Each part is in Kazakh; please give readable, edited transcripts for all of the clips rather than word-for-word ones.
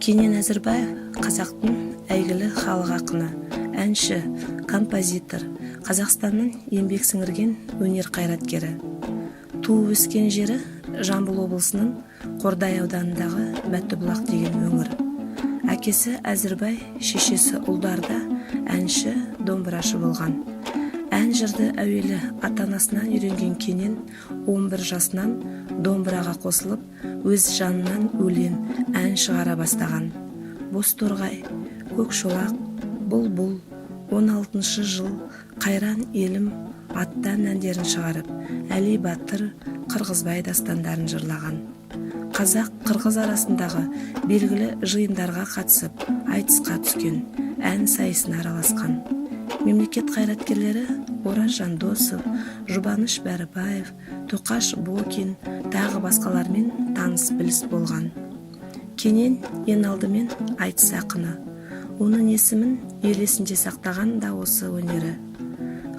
Кенен Әзірбаев қазақтың әйгілі халық ақыны, әнші, композитор, Қазақстанның еңбек сіңірген өнер қайраткері. Туып өскен жері Жамбыл облысының Қордай ауданындағы Мәттібұлақ деген өңір. Әкесі Әзірбай, шешесі ұлдарда әнші, домбырашы болған. Ән жырды әуелі ата-анасынан үйренген Кенен 11 жасынан домбыраға қосылып, өз жанынан өлең, ән шығара бастаған. Бозторғай, Көкшолақ, Бұлбұл, 16 жыл, Қайран елім аттан әндерін шығарып, Әли Батыр, Қырғызбай дастандарын жырлаған. Қазақ-қырғыз арасындағы белгілі жиындарға қатысып, айтысқа түскен, ән сайысына араласқан. Мемлекет қайраткерлері Ораз Жандосов, Жұбаныш Бәрібаев, Тоқаш Бокин, тағы басқалармен таныс біліс болған. Кенен ең алдымен айтыс ақыны. Оның есімін ел есінде сақтаған да осы өнері.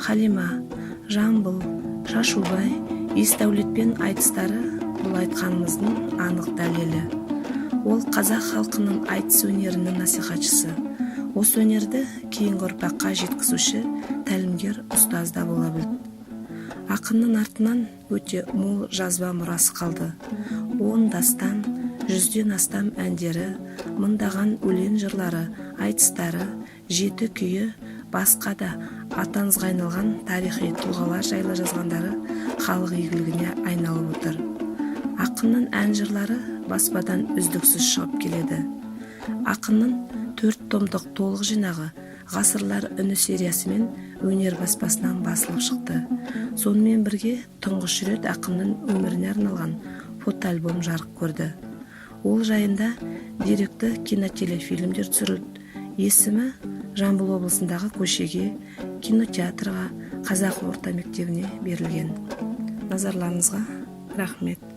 Халима, Жамбыл, Шашубай, Есдәулетпен айтыстары бұл айтқанымыздың анық дәлелі. Ол қазақ халқының айтыс өнерінің насихатшысы. Осы өнерді кейінгі ұрпаққа жеткізуші тәлімгер ұстаз да бола білді. Ақынның артынан өте мол жазба мұрасы қалды. 10 дастан, 100-ден астам әндері, мыңдаған өлең жырлары, айтыстары, 7 күйі, басқа да атаңызға айналған тарихи тұлғалар жайлы жазғандары халық игілігіне айналып отыр. Ақынның ән жырлары баспадан үздіксіз шығып келеді. Ақынның 4 томдық толық жинағы ғасырлар үні сериясымен өнер баспасынан басылып шықты. Сонымен бірге тұңғыш рет ақынның өміріне арналған фотоальбом жарық көрді. Ол жайында деректі кинотелефильмдер түсірілді. Есімі Жамбыл облысындағы көшеге, кинотеатрға, Қазақ орта мектебіне берілген. Назарларыңызға рахмет.